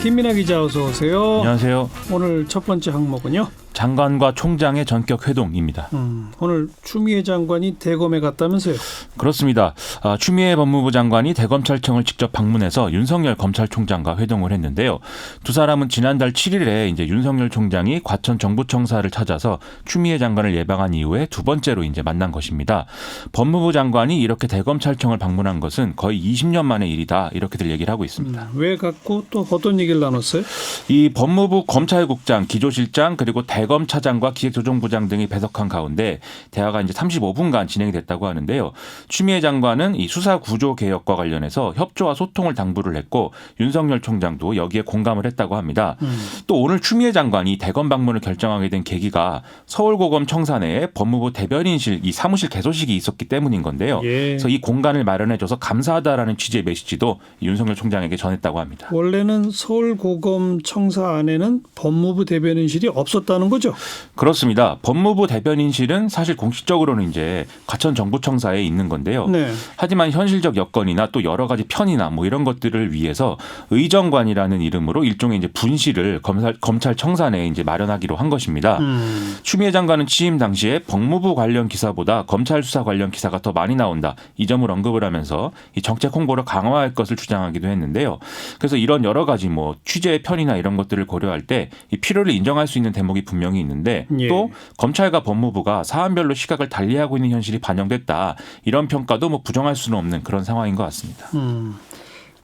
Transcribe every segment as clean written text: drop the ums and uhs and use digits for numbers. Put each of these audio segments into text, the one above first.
김민하 기자 어서 오세요. 안녕하세요. 오늘 첫 번째 항목은요. 장관과 총장의 전격 회동입니다. 오늘 추미애 장관이 대검에 갔다면서요? 그렇습니다. 추미애 법무부 장관이 대검찰청을 직접 방문해서 윤석열 검찰총장과 회동을 했는데요. 두 사람은 지난달 7일에 이제 윤석열 총장이 과천 정부청사를 찾아서 추미애 장관을 예방한 이후에 두 번째로 이제 만난 것입니다. 법무부 장관이 이렇게 대검찰청을 방문한 것은 거의 20년 만의 일이다 이렇게들 얘기를 하고 있습니다. 왜 갔고 또 어떤 얘기를 나눴어요? 이 법무부 검찰국장, 기조실장 그리고 대검 차장과 기획조정부장 등이 배석한 가운데 대화가 이제 35분간 진행이 됐다고 하는데요. 추미애 장관은 이 수사 구조 개혁과 관련해서 협조와 소통을 당부를 했고 윤석열 총장도 여기에 공감을 했다고 합니다. 또 오늘 추미애 장관이 대검 방문을 결정하게 된 계기가 서울고검 청사 내에 법무부 대변인실 이 사무실 개소식이 있었기 때문인 건데요. 그래서 이 공간을 마련해줘서 감사하다라는 취지의 메시지도 윤석열 총장에게 전했다고 합니다. 원래는 서울고검 청사 안에는 법무부 대변인실이 없었다는 거죠? 그렇습니다. 법무부 대변인실은 사실 공식적으로는 이제 과천 정부청사에 있는 건데요. 네. 하지만 현실적 여건이나 또 여러 가지 편의나 뭐 이런 것들을 위해서 의정관이라는 이름으로 일종의 이제 분실을 검찰청사 내에 이제 마련하기로 한 것입니다. 추미애 장관은 취임 당시에 법무부 관련 기사보다 검찰 수사 관련 기사가 더 많이 나온다. 이 점을 언급을 하면서 이 정책 홍보를 강화할 것을 주장하기도 했는데요. 그래서 이런 여러 가지 뭐 취재의 편의나 이런 것들을 고려할 때 이 필요를 인정할 수 있는 대목이 분명히 있는데 또 검찰과 법무부가 사안별로 시각을 달리하고 있는 현실이 반영됐다. 이런 평가도 뭐 부정할 수는 없는 그런 상황인 것 같습니다.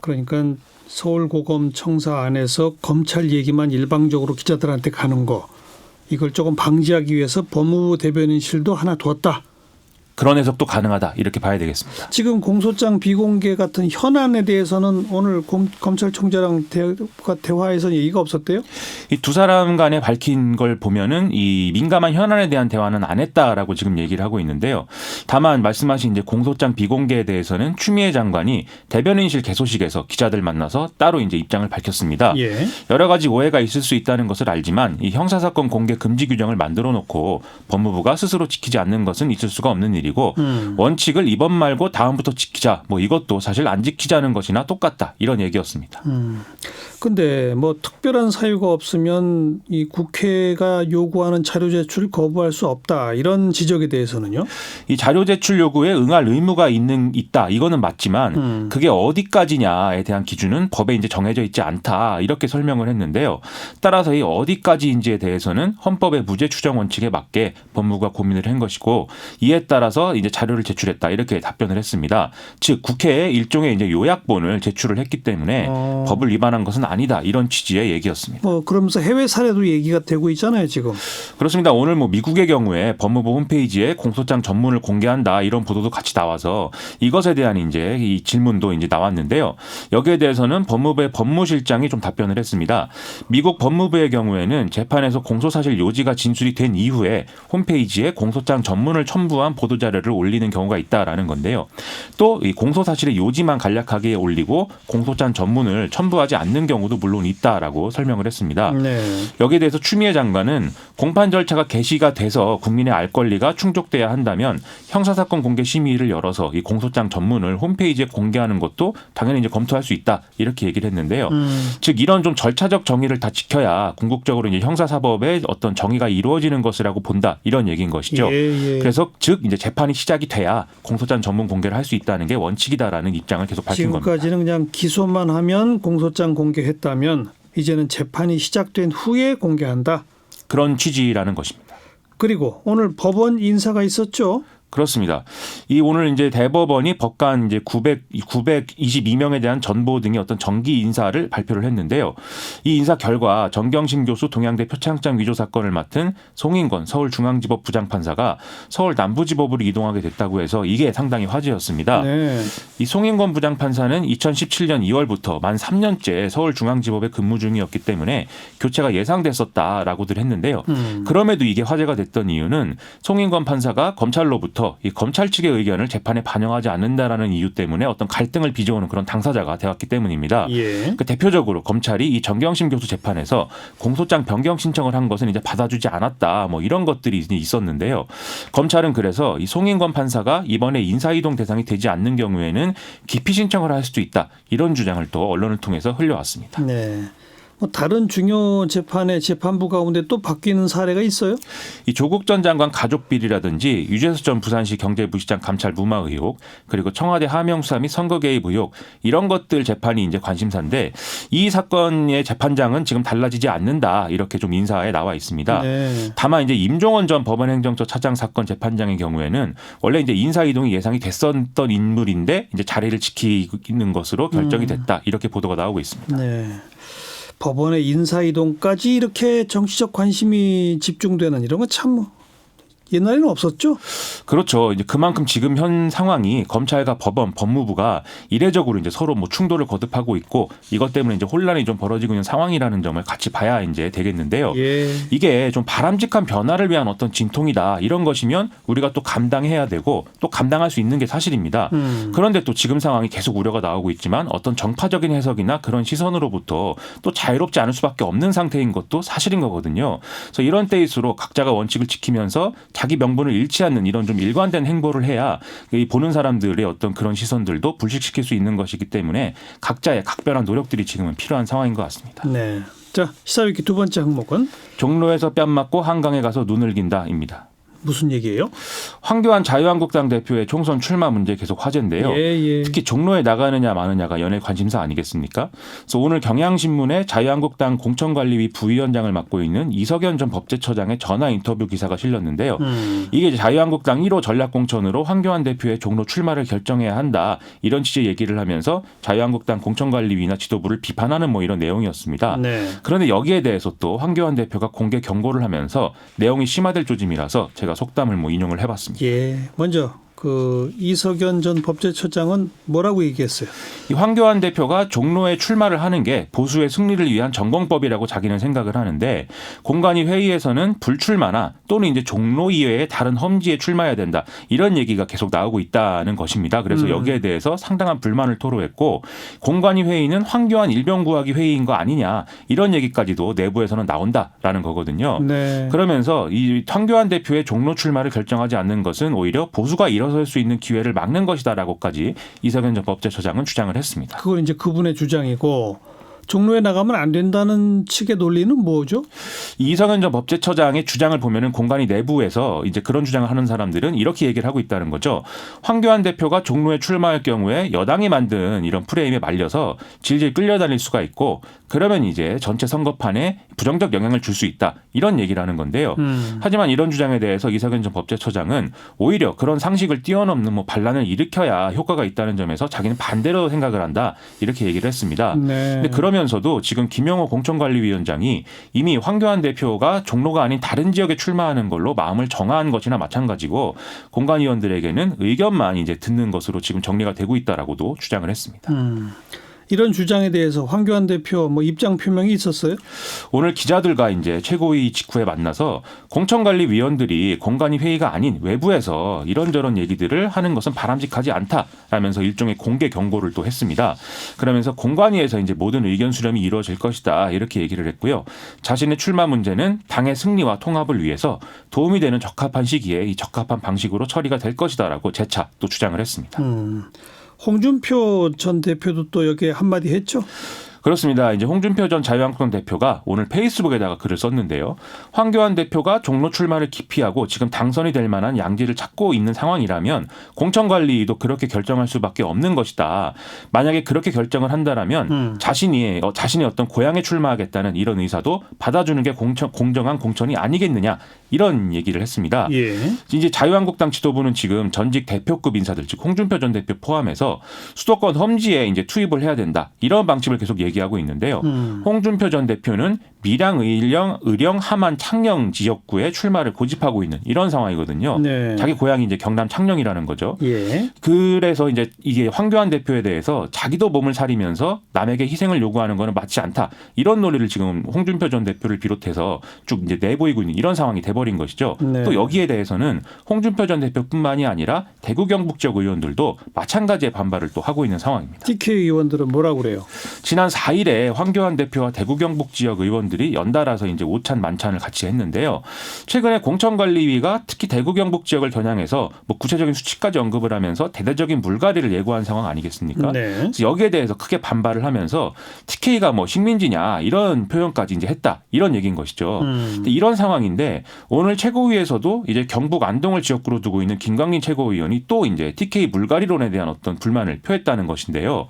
그러니까 서울고검 청사 안에서 검찰 얘기만 일방적으로 기자들한테 가는 거 이걸 조금 방지하기 위해서 법무부 대변인실도 하나 두었다. 그런 해석도 가능하다 이렇게 봐야 되겠습니다. 지금 공소장 비공개 같은 현안에 대해서는 오늘 검찰총장랑 대화에서 얘기가 없었대요? 이 두 사람 간에 밝힌 걸 보면은 이 민감한 현안에 대한 대화는 안 했다라고 지금 얘기를 하고 있는데요. 다만 말씀하신 이제 공소장 비공개에 대해서는 추미애 장관이 대변인실 개소식에서 기자들 만나서 따로 이제 입장을 밝혔습니다. 여러 가지 오해가 있을 수 있다는 것을 알지만 이 형사사건 공개 금지 규정을 만들어 놓고 법무부가 스스로 지키지 않는 것은 있을 수가 없는 일이고 원칙을 이번 말고 다음부터 지키자 뭐 이것도 사실 안 지키자는 것이나 똑같다 이런 얘기였습니다. 근데 뭐 특별한 사유가 없으면 이 국회가 요구하는 자료 제출 거부할 수 없다 이런 지적에 대해서는요? 이 자료 제출 요구에 응할 의무가 있다 이거는 맞지만 그게 어디까지냐에 대한 기준은 법에 이제 정해져 있지 않다 이렇게 설명을 했는데요. 따라서 이 어디까지인지에 대해서는 헌법의 무죄 추정 원칙에 맞게 법무부가 고민을 한 것이고 이에 따라서 이제 자료를 제출했다 이렇게 답변을 했습니다. 즉 국회에 일종의 이제 요약본을 제출을 했기 때문에 법을 위반한 것은 아니다 이런 취지의 얘기였습니다. 그러면서 해외 사례도 얘기가 되고 있잖아요 지금. 그렇습니다. 오늘 뭐 미국의 경우에 법무부 홈페이지에 공소장 전문을 공개한다 이런 보도도 같이 나와서 이것에 대한 이제 이 질문도 이제 나왔는데요. 여기에 대해서는 법무부의 법무실장이 좀 답변을 했습니다. 미국 법무부의 경우에는 재판에서 공소사실 요지가 진술이 된 이후에 홈페이지에 공소장 전문을 첨부한 보도자료를 올리는 경우가 있다라는 건데요. 또 이 공소사실의 요지만 간략하게 올리고 공소장 전문을 첨부하지 않는 경우도 물론 있다라고 설명을 했습니다. 여기에 대해서 추미애 장관은 공판 절차가 개시가 돼서 국민의 알 권리가 충족돼야 한다면 형사사건 공개 심의를 열어서 이 공소장 전문을 홈페이지에 공개하는 것도 당연히 이제 검토할 수 있다 이렇게 얘기를 했는데요. 즉 이런 좀 절차적 정의를 다 지켜야 궁극적으로 이제 형사사법의 어떤 정의가 이루어지는 것이라고 본다 이런 얘기인 것이죠. 그래서 즉 이제 재판이 시작이 돼야 공소장 전문 공개를 할 수 있다는 게 원칙이다라는 입장을 계속 밝힌 겁니다. 지금까지는 그냥 기소만 하면 공소장 공개했다면 이제는 재판이 시작된 후에 공개한다. 그런 취지라는 것입니다. 그리고 오늘 법원 인사가 있었죠. 그렇습니다. 이 오늘 이제 대법원이 법관 이제 922명에 대한 전보 등의 어떤 정기 인사를 발표를 했는데요. 이 인사 결과 정경심 교수 동양대 표창장 위조 사건을 맡은 송인권 서울중앙지법 부장판사가 서울 남부지법으로 이동하게 됐다고 해서 이게 상당히 화제였습니다. 이 송인권 부장판사는 2017년 2월부터 만 3년째 서울중앙지법에 근무 중이었기 때문에 교체가 예상됐었다라고들 했는데요. 그럼에도 이게 화제가 됐던 이유는 송인권 판사가 검찰로부터 이 검찰 측의 의견을 재판에 반영하지 않는다라는 이유 때문에 어떤 갈등을 빚어오는 그런 당사자가 되었기 때문입니다. 그 대표적으로 검찰이 이 정경심 교수 재판에서 공소장 변경 신청을 한 것은 이제 받아주지 않았다. 뭐 이런 것들이 있었는데요. 검찰은 그래서 이 송인권 판사가 이번에 인사이동 대상이 되지 않는 경우에는 기피 신청을 할 수도 있다. 이런 주장을 또 언론을 통해서 흘려왔습니다. 뭐 다른 중요 재판의 재판부 가운데 또 바뀌는 사례가 있어요? 이 조국 전 장관 가족 비리라든지 유재수 전 부산시 경제부시장 감찰 무마 의혹, 그리고 청와대 하명 수사 및 선거 개입 의혹, 이런 것들 재판이 이제 관심사인데, 이 사건의 재판장은 지금 달라지지 않는다, 이렇게 좀 인사에 나와 있습니다. 네. 다만 이제 임종원 전 법원행정처 차장 사건 재판장의 경우에는 원래 이제 인사 이동이 예상이 됐었던 인물인데 이제 자리를 지키는 것으로 결정이 됐다, 이렇게 보도가 나오고 있습니다. 네. 법원의 인사 이동까지 이렇게 정치적 관심이 집중되는 이런 건 참 옛날에는 없었죠? 그렇죠. 이제 그만큼 지금 현 상황이 검찰과 법원, 법무부가 이례적으로 이제 서로 뭐 충돌을 거듭하고 있고, 이것 때문에 이제 혼란이 좀 벌어지고 있는 상황이라는 점을 같이 봐야 이제 되겠는데요. 예. 이게 좀 바람직한 변화를 위한 어떤 진통이다, 이런 것이면 우리가 또 감당해야 되고 또 감당할 수 있는 게 사실입니다. 그런데 또 지금 상황이 계속 우려가 나오고 있지만 어떤 정파적인 해석이나 그런 시선으로부터 또 자유롭지 않을 수밖에 없는 상태인 것도 사실인 거거든요. 그래서 이런 때일수록 각자가 원칙을 지키면서 자기 명분을 잃지 않는 이런 좀 일관된 행보를 해야 이 보는 사람들의 어떤 그런 시선들도 불식시킬 수 있는 것이기 때문에 각자의 각별한 노력들이 지금은 필요한 상황인 것 같습니다. 네. 자, 시사위기 두 번째 항목은 종로에서 뺨 맞고 한강에 가서 눈을 긴다입니다. 무슨 얘기예요? 황교안 자유한국당 대표의 총선 출마 문제 계속 화제인데요. 예. 특히 종로에 나가느냐 마느냐가 연예 관심사 아니겠습니까? 그래서 오늘 경향신문에 자유한국당 공천관리위 부위원장을 맡고 있는 이석연 전 법제처장의 전화 인터뷰 기사가 실렸는데요. 이게 이제 자유한국당 1호 전략공천으로 황교안 대표의 종로 출마를 결정해야 한다, 이런 취지의 얘기를 하면서 자유한국당 공천관리위나 지도부를 비판하는 뭐 이런 내용이었습니다. 네. 그런데 여기에 대해서 또 황교안 대표가 공개 경고를 하면서 내용이 심화될 조짐이라서 제가 속담을 뭐 인용을 해봤습니다. 예. 먼저 그 이석연 전 법제처장은 뭐라고 얘기했어요? 이 황교안 대표가 종로에 출마를 하는 게 보수의 승리를 위한 전공법이라고 자기는 생각을 하는데, 공관위 회의에서는 불출마나 또는 이제 종로 이외의 다른 험지에 출마해야 된다, 이런 얘기가 계속 나오고 있다는 것입니다. 그래서 여기에 대해서 상당한 불만을 토로했고, 공관위 회의는 황교안 일병 구하기 회의인 거 아니냐, 이런 얘기까지도 내부에서는 나온다라는 거거든요. 네. 그러면서 이 황교안 대표의 종로 출마를 결정하지 않는 것은 오히려 보수가 일어설 수 있는 기회를 막는 것이다라고까지 이석연 전 법제처장은 주장을 했습니다. 그건 이제 그분의 주장이고, 종로에 나가면 안 된다는 측의 논리는 뭐죠? 이석연 전 법제처장의 주장을 보면은 공관위 내부에서 이제 그런 주장을 하는 사람들은 이렇게 얘기를 하고 있다는 거죠. 황교안 대표가 종로에 출마할 경우에 여당이 만든 이런 프레임에 말려서 질질 끌려다닐 수가 있고, 그러면 이제 전체 선거판에 부정적 영향을 줄 수 있다, 이런 얘기를 하는 건데요. 하지만 이런 주장에 대해서 이석연 전 법제처장은 오히려 그런 상식을 뛰어넘는 뭐 반란을 일으켜야 효과가 있다는 점에서 자기는 반대로 생각을 한다, 이렇게 얘기를 했습니다. 네. 근데 그러면서도 지금 김영호 공천관리위원장이 이미 황교안 대표가 종로가 아닌 다른 지역에 출마하는 걸로 마음을 정한 것이나 마찬가지고, 공관위원들에게는 의견만 이제 듣는 것으로 지금 정리가 되고 있다라고도 주장을 했습니다. 이런 주장에 대해서 황교안 대표 뭐 입장 표명이 있었어요? 오늘 기자들과 이제 최고위 직후에 만나서 공천관리위원들이 공관위 회의가 아닌 외부에서 이런저런 얘기들을 하는 것은 바람직하지 않다라면서 일종의 공개 경고를 또 했습니다. 그러면서 공관위에서 이제 모든 의견 수렴이 이루어질 것이다, 이렇게 얘기를 했고요. 자신의 출마 문제는 당의 승리와 통합을 위해서 도움이 되는 적합한 시기에 이 적합한 방식으로 처리가 될 것이다라고 재차 또 주장을 했습니다. 홍준표 전 대표도 또 여기에 한마디 했죠? 그렇습니다. 이제 홍준표 전 자유한국당 대표가 오늘 페이스북에다가 글을 썼는데요. 황교안 대표가 종로 출마를 기피하고 지금 당선이 될 만한 양지를 찾고 있는 상황이라면 공천관리도 그렇게 결정할 수밖에 없는 것이다. 만약에 그렇게 결정을 한다라면 자신이 어떤 고향에 출마하겠다는 이런 의사도 받아주는 게 공정한 공천이 아니겠느냐, 이런 얘기를 했습니다. 예. 이제 자유한국당 지도부는 지금 전직 대표급 인사들, 즉 홍준표 전 대표 포함해서 수도권 험지에 이제 투입을 해야 된다, 이런 방침을 계속 얘기하고 있는데요. 홍준표 전 대표는 밀양, 의령, 함안, 창녕 지역구에 출마를 고집하고 있는 이런 상황이거든요. 네. 자기 고향이 이제 경남 창녕이라는 거죠. 예. 그래서 이제 이게 황교안 대표에 대해서 자기도 몸을 사리면서 남에게 희생을 요구하는 것은 맞지 않다, 이런 논리를 지금 홍준표 전 대표를 비롯해서 쭉 이제 내보이고 있는 이런 상황이 돼버린 것이죠. 네. 또 여기에 대해서는 홍준표 전 대표뿐만이 아니라 대구 경북 지역 의원들도 마찬가지의 반발을 또 하고 있는 상황입니다. TK 의원들은 뭐라고 그래요? 지난 4월 4일에 황교안 대표와 대구 경북 지역 의원들이 연달아서 이제 오찬 만찬을 같이 했는데요. 최근에 공천관리위가 특히 대구 경북 지역을 겨냥해서 뭐 구체적인 수치까지 언급을 하면서 대대적인 물갈이를 예고한 상황 아니겠습니까? 네. 그래서 여기에 대해서 크게 반발을 하면서 TK가 뭐 식민지냐 이런 표현까지 이제 했다 이런 얘기인 것이죠. 근데 이런 상황인데 오늘 최고위에서도 이제 경북 안동을 지역구로 두고 있는 김광린 최고위원이 또 이제 TK 물갈이론에 대한 어떤 불만을 표했다는 것인데요.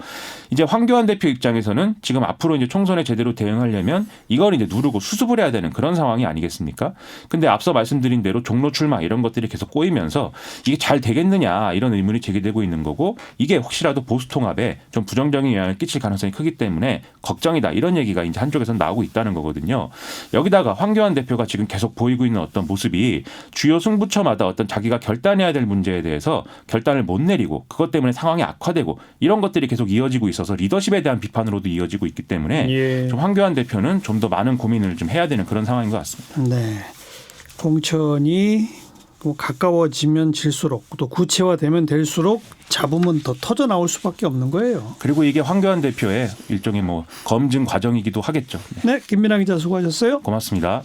이제 황교안 대표 입장에서는 지금 앞으로 이제 총선에 제대로 대응하려면 이걸 이제 누르고 수습을 해야 되는 그런 상황이 아니겠습니까? 근데 앞서 말씀드린 대로 종로 출마 이런 것들이 계속 꼬이면서 이게 잘 되겠느냐 이런 의문이 제기되고 있는 거고 이게 혹시라도 보수 통합에 좀 부정적인 영향을 끼칠 가능성이 크기 때문에 걱정이다 이런 얘기가 이제 한쪽에서 나오고 있다는 거거든요. 여기다가 황교안 대표가 지금 계속 보이고 있는 어떤 모습이 주요 승부처마다 어떤 자기가 결단해야 될 문제에 대해서 결단을 못 내리고 그것 때문에 상황이 악화되고 이런 것들이 계속 이어지고 있어서 리더십에 대한 비판으로도 이어지고 있기 때문에 예. 좀 황교안 대표는 좀 더 많은 고민을 좀 해야 되는 그런 상황인 것 같습니다. 네. 공천이 가까워지면 질수록 또 구체화되면 될수록 잡음은 더 터져 나올 수밖에 없는 거예요. 그리고 이게 황교안 대표의 일종의 뭐 검증 과정이기도 하겠죠. 네, 김민아 기자 수고하셨어요. 고맙습니다.